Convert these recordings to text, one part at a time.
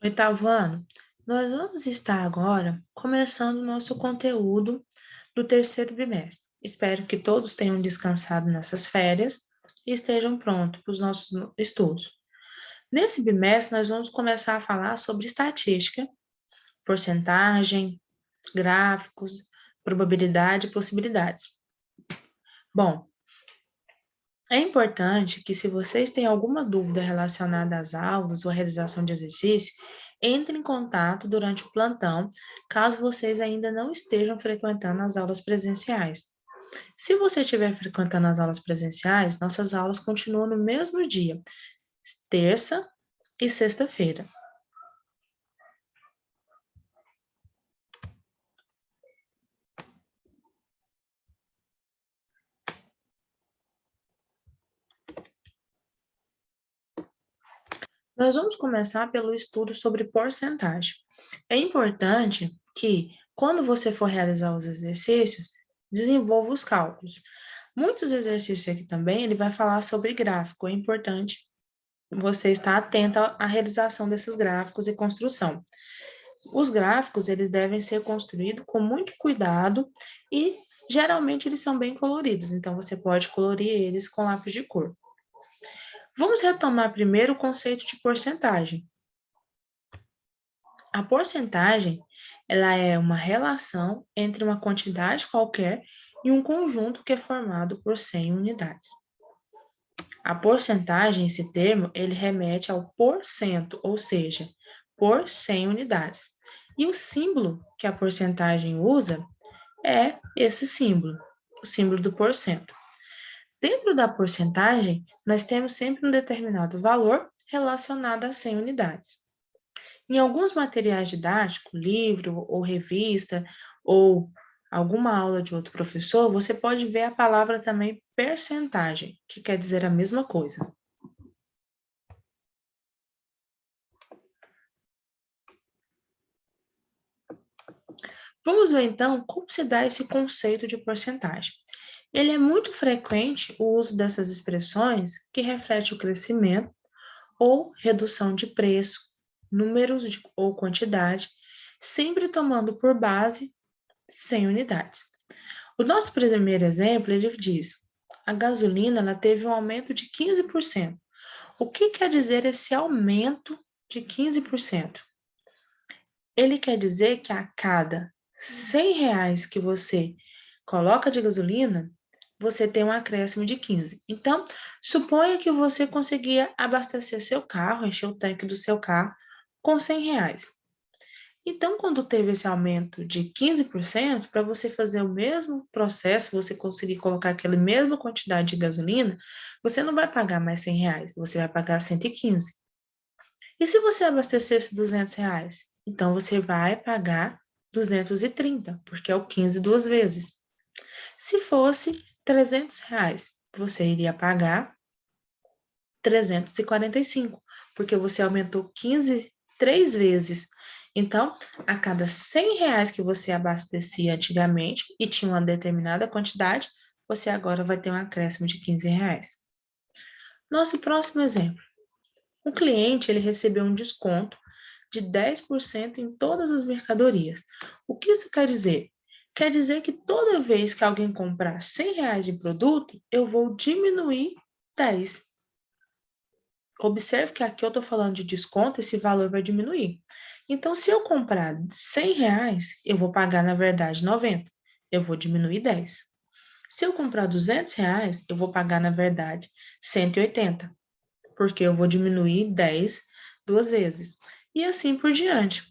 Oitavo ano, nós vamos estar agora começando o nosso conteúdo do terceiro bimestre. Espero que todos tenham descansado nessas férias e estejam prontos para os nossos estudos. Nesse bimestre, nós vamos começar a falar sobre estatística, porcentagem, gráficos, probabilidade e possibilidades. Bom, é importante que, se vocês têm alguma dúvida relacionada às aulas ou à realização de exercício, entre em contato durante o plantão, caso vocês ainda não estejam frequentando as aulas presenciais. Se você estiver frequentando as aulas presenciais, nossas aulas continuam no mesmo dia, terça e sexta-feira. Nós vamos começar pelo estudo sobre porcentagem. É importante que, quando você for realizar os exercícios, desenvolva os cálculos. Muitos exercícios aqui também, ele vai falar sobre gráfico. É importante você estar atento à realização desses gráficos e construção. Os gráficos, eles devem ser construídos com muito cuidado e, geralmente, eles são bem coloridos. Então, você pode colorir eles com lápis de cor. Vamos retomar primeiro o conceito de porcentagem. A porcentagem, ela é uma relação entre uma quantidade qualquer e um conjunto que é formado por 100 unidades. A porcentagem, esse termo, ele remete ao porcento, ou seja, por 100 unidades. E o símbolo que a porcentagem usa é esse símbolo, o símbolo do porcento. Dentro da porcentagem, nós temos sempre um determinado valor relacionado a 100 unidades. Em alguns materiais didáticos, livro ou revista, ou alguma aula de outro professor, você pode ver a palavra também percentagem, que quer dizer a mesma coisa. Vamos ver então como se dá esse conceito de porcentagem. Ele é muito frequente o uso dessas expressões que reflete o crescimento ou redução de preço, números ou quantidade, sempre tomando por base 100 unidades. O nosso primeiro exemplo, ele diz, a gasolina ela teve um aumento de 15%. O que quer dizer esse aumento de 15%? Ele quer dizer que a cada 100 reais que você coloca de gasolina, você tem um acréscimo de 15. Então, suponha que você conseguia abastecer seu carro, encher o tanque do seu carro com 100 reais. Então, quando teve esse aumento de 15%, para você fazer o mesmo processo, você conseguir colocar aquela mesma quantidade de gasolina, você não vai pagar mais 100 reais, você vai pagar 115. E se você abastecesse 200 reais? Então, você vai pagar 230, porque é o 15 duas vezes. Se fosse 300 reais, você iria pagar 345, porque você aumentou 15 três vezes. Então, a cada 100 reais que você abastecia antigamente e tinha uma determinada quantidade, você agora vai ter um acréscimo de 15 reais. Nosso próximo exemplo. O cliente ele recebeu um desconto de 10% em todas as mercadorias. O que isso quer dizer? Quer dizer que toda vez que alguém comprar 100 reais de produto, eu vou diminuir 10. Observe que aqui eu estou falando de desconto, esse valor vai diminuir. Então, se eu comprar 100 reais, eu vou pagar, na verdade, 90. Eu vou diminuir 10. Se eu comprar 200 reais, eu vou pagar, na verdade, 180. Porque eu vou diminuir 10 duas vezes. E assim por diante.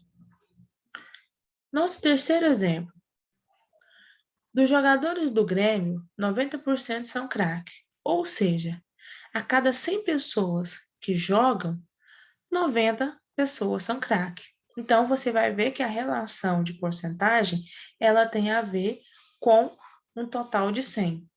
Nosso terceiro exemplo. Dos jogadores do Grêmio, 90% são craque. Ou seja, a cada 100 pessoas que jogam, 90 pessoas são craque. Então, você vai ver que a relação de porcentagem, ela tem a ver com um total de 100.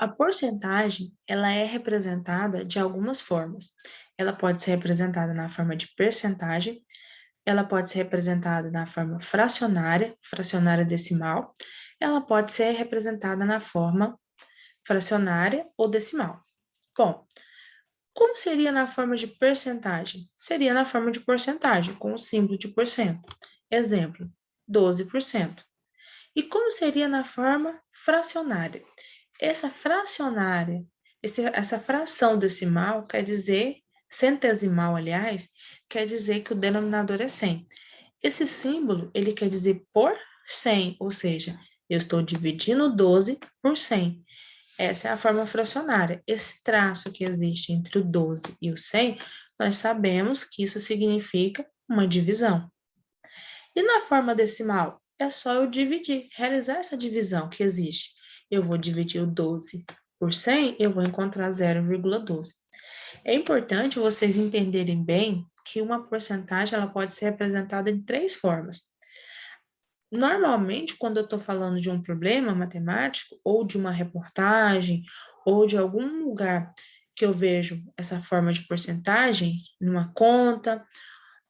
A porcentagem, ela é representada de algumas formas. Ela pode ser representada na forma de percentagem, ela pode ser representada na forma fracionária, fracionária decimal, ela pode ser representada na forma fracionária ou decimal. Bom, como seria na forma de percentagem? Seria na forma de porcentagem, com o símbolo de porcento. Exemplo, 12%. E como seria na forma fracionária? Essa fracionária, essa fração decimal quer dizer, centesimal, aliás, quer dizer que o denominador é 100. Esse símbolo, ele quer dizer por 100, ou seja, eu estou dividindo 12 por 100. Essa é a forma fracionária. Esse traço que existe entre o 12 e o 100, nós sabemos que isso significa uma divisão. E na forma decimal, é só eu dividir, realizar essa divisão que existe. Eu vou dividir o 12 por 100, eu vou encontrar 0,12. É importante vocês entenderem bem que uma porcentagem ela pode ser representada de 3 formas. Normalmente, quando eu estou falando de um problema matemático, ou de uma reportagem, ou de algum lugar que eu vejo essa forma de porcentagem, numa conta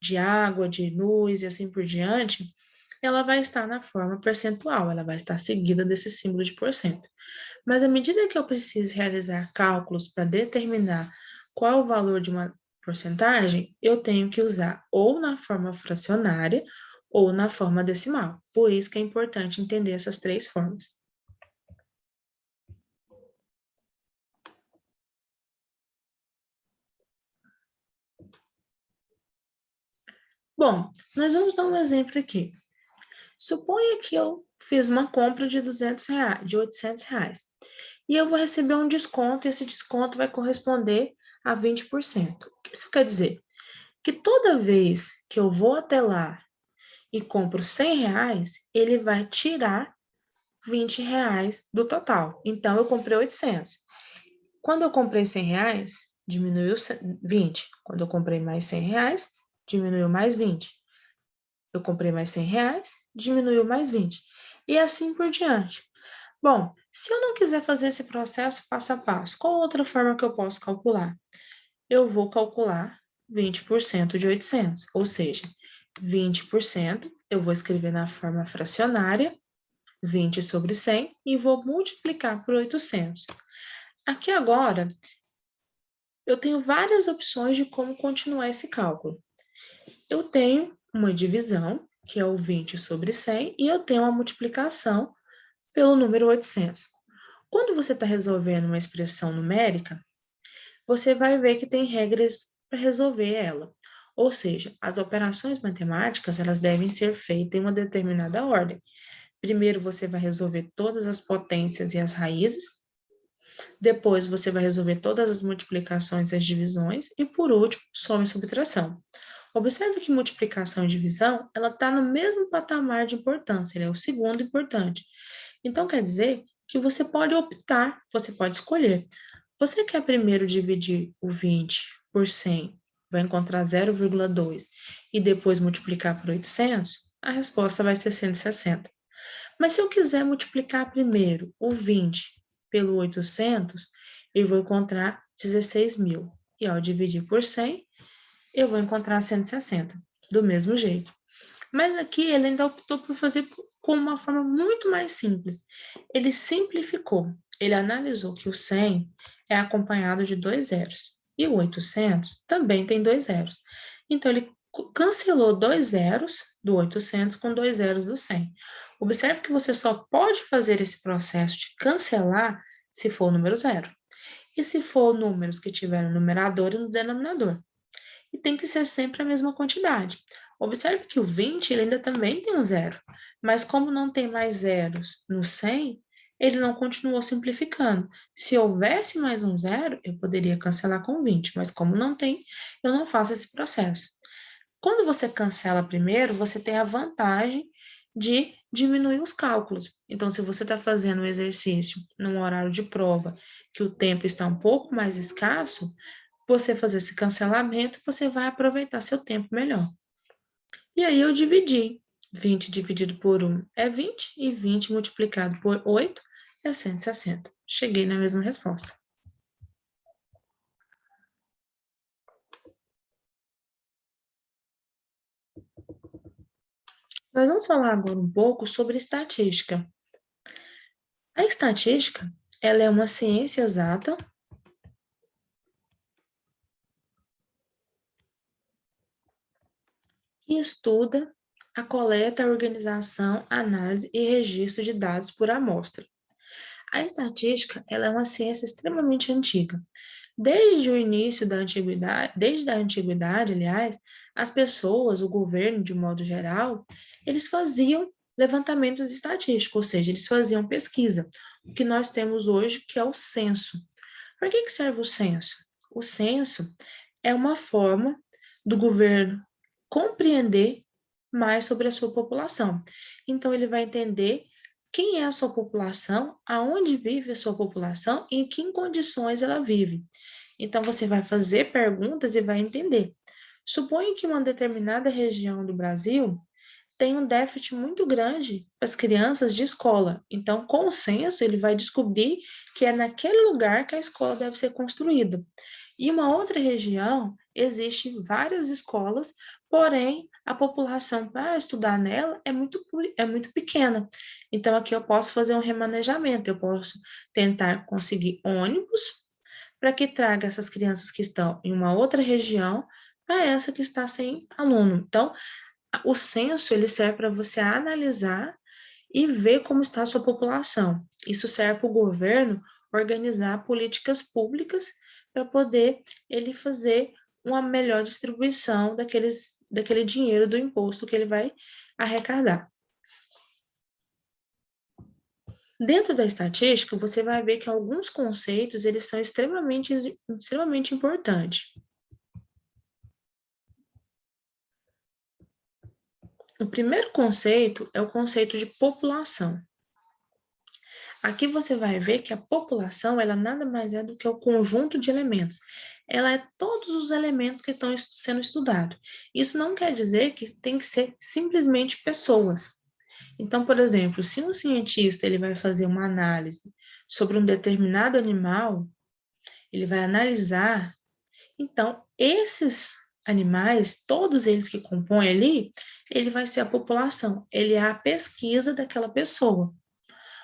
de água, de luz e assim por diante, ela vai estar na forma percentual, ela vai estar seguida desse símbolo de porcento. Mas à medida que eu preciso realizar cálculos para determinar qual o valor de uma porcentagem, eu tenho que usar ou na forma fracionária ou na forma decimal. Por isso que é importante entender essas 3 formas. Bom, nós vamos dar um exemplo aqui. Suponha que eu fiz uma compra de R$ 200, de R$ 800, e eu vou receber um desconto, e esse desconto vai corresponder a 20%. O que isso quer dizer? Que toda vez que eu vou até lá e compro R$ 100, ele vai tirar R$ 20 do total. Então, eu comprei 800. Quando eu comprei R$ 100, diminuiu 20. Quando eu comprei mais R$ 100, diminuiu mais 20. Eu comprei mais R$ 100, diminuiu mais 20. E assim por diante. Bom, se eu não quiser fazer esse processo passo a passo, qual outra forma que eu posso calcular? Eu vou calcular 20% de 800, ou seja, 20% eu vou escrever na forma fracionária, 20 sobre 100, e vou multiplicar por 800. Aqui agora, eu tenho várias opções de como continuar esse cálculo. Eu tenho uma divisão, que é o 20 sobre 100, e eu tenho uma multiplicação pelo número 800. Quando você está resolvendo uma expressão numérica, você vai ver que tem regras para resolver ela. Ou seja, as operações matemáticas, elas devem ser feitas em uma determinada ordem. Primeiro você vai resolver todas as potências e as raízes, depois você vai resolver todas as multiplicações e as divisões, e por último, soma e subtração. Observe que multiplicação e divisão, ela está no mesmo patamar de importância, ele é o segundo importante. Então, quer dizer que você pode optar, você pode escolher. Você quer primeiro dividir o 20 por 100, vai encontrar 0,2, e depois multiplicar por 800? A resposta vai ser 160. Mas se eu quiser multiplicar primeiro o 20 pelo 800, eu vou encontrar 16.000. E ao dividir por 100, eu vou encontrar 160, do mesmo jeito. Mas aqui ele ainda optou por fazer com uma forma muito mais simples. Ele simplificou. Ele analisou que o 100 é acompanhado de 2 zeros. E o 800 também tem 2 zeros. Então, ele cancelou 2 zeros do 800 com 2 zeros do 100. Observe que você só pode fazer esse processo de cancelar se for o número zero. E se for números que tiveram no numerador e no denominador. E tem que ser sempre a mesma quantidade. Observe que o 20 ele ainda também tem um zero, mas como não tem mais zeros no 100, ele não continuou simplificando. Se houvesse mais um zero, eu poderia cancelar com 20, mas como não tem, eu não faço esse processo. Quando você cancela primeiro, você tem a vantagem de diminuir os cálculos. Então, se você está fazendo um exercício num horário de prova que o tempo está um pouco mais escasso, você fazer esse cancelamento, você vai aproveitar seu tempo melhor. E aí eu dividi. 20 dividido por 1 é 20, e 20 multiplicado por 8 é 160. Cheguei na mesma resposta. Nós vamos falar agora um pouco sobre estatística. A estatística, ela é uma ciência exata que estuda a coleta, a organização, análise e registro de dados por amostra. A estatística, ela é uma ciência extremamente antiga. Desde o início da antiguidade, desde a antiguidade, aliás, as pessoas, o governo, de modo geral, eles faziam levantamentos estatísticos, ou seja, eles faziam pesquisa. O que nós temos hoje, que é o censo. Para que serve o censo? O censo é uma forma do governo compreender mais sobre a sua população. Então, ele vai entender quem é a sua população, aonde vive a sua população e em que condições ela vive. Então, você vai fazer perguntas e vai entender. Suponha que uma determinada região do Brasil tem um déficit muito grande para as crianças de escola. Então, com o censo, ele vai descobrir que é naquele lugar que a escola deve ser construída. E uma outra região, existe várias escolas, porém, a população para estudar nela é muito pequena. Então, aqui eu posso fazer um remanejamento, eu posso tentar conseguir ônibus para que traga essas crianças que estão em uma outra região para essa que está sem aluno. Então, o censo ele serve para você analisar e ver como está a sua população. Isso serve para o governo organizar políticas públicas para poder ele fazer uma melhor distribuição daquele dinheiro do imposto que ele vai arrecadar. Dentro da estatística, você vai ver que alguns conceitos eles são extremamente importantes. O primeiro conceito é o conceito de população. Aqui você vai ver que a população, ela nada mais é do que o conjunto de elementos. Ela é todos os elementos que estão sendo estudados. Isso não quer dizer que tem que ser simplesmente pessoas. Então, por exemplo, se um cientista ele vai fazer uma análise sobre um determinado animal, ele vai analisar, então esses animais, todos eles que compõem ali, ele vai ser a população, ele é a pesquisa daquela pessoa.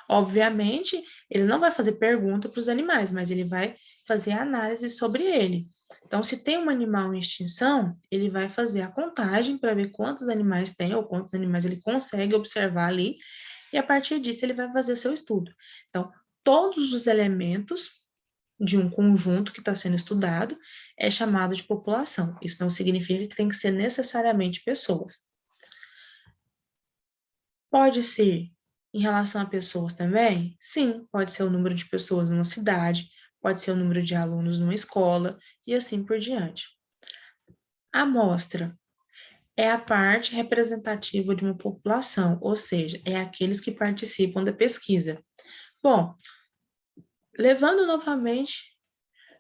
Obviamente, ele não vai fazer pergunta para os animais, mas ele vai fazer análise sobre ele. Então, se tem um animal em extinção, ele vai fazer a contagem para ver quantos animais tem ou quantos animais ele consegue observar ali, e a partir disso ele vai fazer seu estudo. Então, todos os elementos de um conjunto que está sendo estudado é chamado de população. Isso não significa que tem que ser necessariamente pessoas. Pode ser em relação a pessoas também? Sim, pode ser o número de pessoas numa cidade, pode ser o número de alunos numa escola e assim por diante. A amostra é a parte representativa de uma população, ou seja, é aqueles que participam da pesquisa. Bom, levando novamente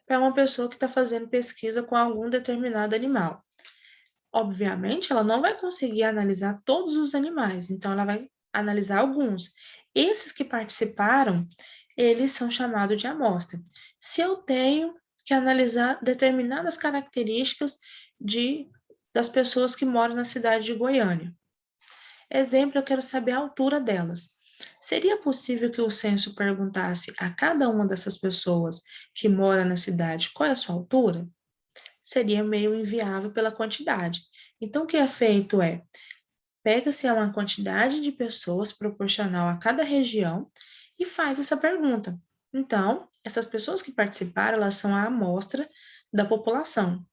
para uma pessoa que está fazendo pesquisa com algum determinado animal. Obviamente, ela não vai conseguir analisar todos os animais, então ela vai analisar alguns. Esses que participaram, eles são chamados de amostra. Se eu tenho que analisar determinadas características das pessoas que moram na cidade de Goiânia. Exemplo, eu quero saber a altura delas. Seria possível que o censo perguntasse a cada uma dessas pessoas que mora na cidade qual é a sua altura? Seria meio inviável pela quantidade. Então, o que é feito é, pega-se uma quantidade de pessoas proporcional a cada região e faz essa pergunta. Então, essas pessoas que participaram, elas são a amostra da população.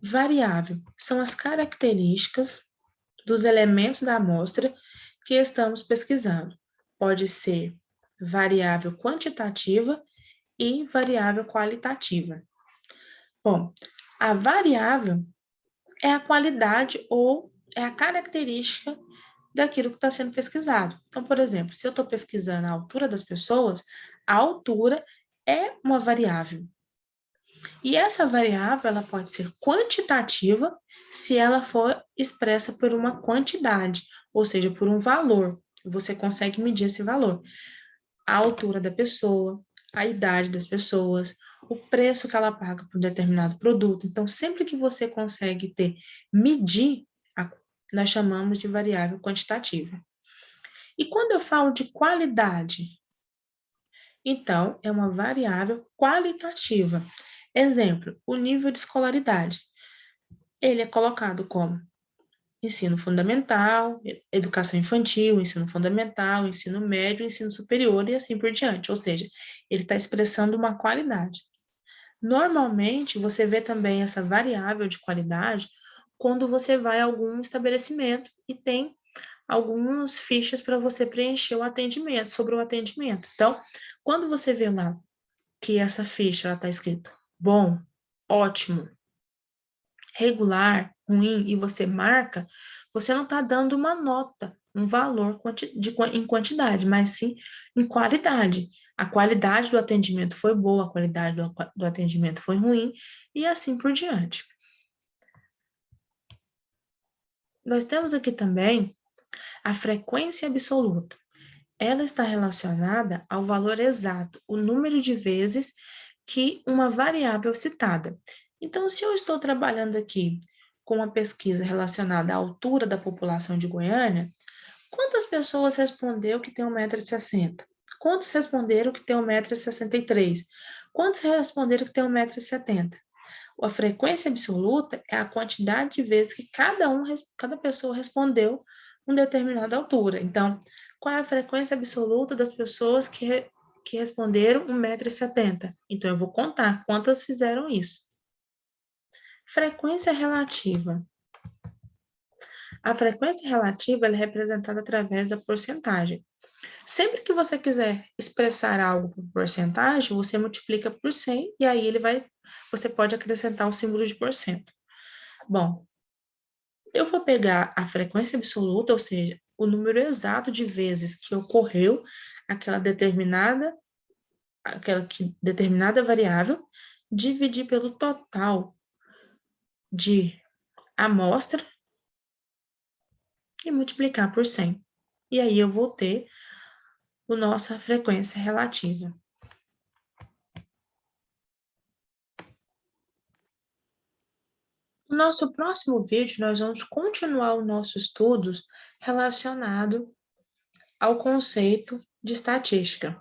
Variável são as características dos elementos da amostra que estamos pesquisando. Pode ser variável quantitativa e variável qualitativa. Bom, a variável é a qualidade ou é a característica daquilo que está sendo pesquisado. Então, por exemplo, se eu estou pesquisando a altura das pessoas, a altura é uma variável. E essa variável ela pode ser quantitativa se ela for expressa por uma quantidade, ou seja, por um valor. Você consegue medir esse valor. A altura da pessoa, a idade das pessoas, o preço que ela paga por um determinado produto. Então, sempre que você consegue medir, nós chamamos de variável quantitativa. E quando eu falo de qualidade? Então, é uma variável qualitativa. Exemplo, o nível de escolaridade. Ele é colocado como ensino fundamental, educação infantil, ensino fundamental, ensino médio, ensino superior e assim por diante. Ou seja, ele está expressando uma qualidade. Normalmente, você vê também essa variável de qualidade quando você vai a algum estabelecimento e tem algumas fichas para você preencher o atendimento, sobre o atendimento. Então, quando você vê lá que essa ficha está escrito bom, ótimo, regular, ruim, e você marca, você não está dando uma nota, um valor em quantidade, mas sim em qualidade. A qualidade do atendimento foi boa, a qualidade do atendimento foi ruim, e assim por diante. Nós temos aqui também a frequência absoluta. Ela está relacionada ao valor exato, o número de vezes que uma variável citada. Então, se eu estou trabalhando aqui com uma pesquisa relacionada à altura da população de Goiânia, quantas pessoas responderam que tem 1,60 m? Quantos responderam que tem 1,63 m? Quantos responderam que tem 1,70 m? A frequência absoluta é a quantidade de vezes que cada pessoa respondeu uma determinada altura. Então, qual é a frequência absoluta das pessoas que responderam 1,70 m? Então, eu vou contar quantas fizeram isso. Frequência relativa. A frequência relativa é representada através da porcentagem. Sempre que você quiser expressar algo por porcentagem, você multiplica por 100 e aí você pode acrescentar o símbolo de porcento. Bom, eu vou pegar a frequência absoluta, ou seja, o número exato de vezes que ocorreu aquela determinada variável, dividir pelo total de amostra e multiplicar por 100. E aí eu vou ter a nossa frequência relativa. No nosso próximo vídeo, nós vamos continuar o nosso estudo relacionado ao conceito de estatística.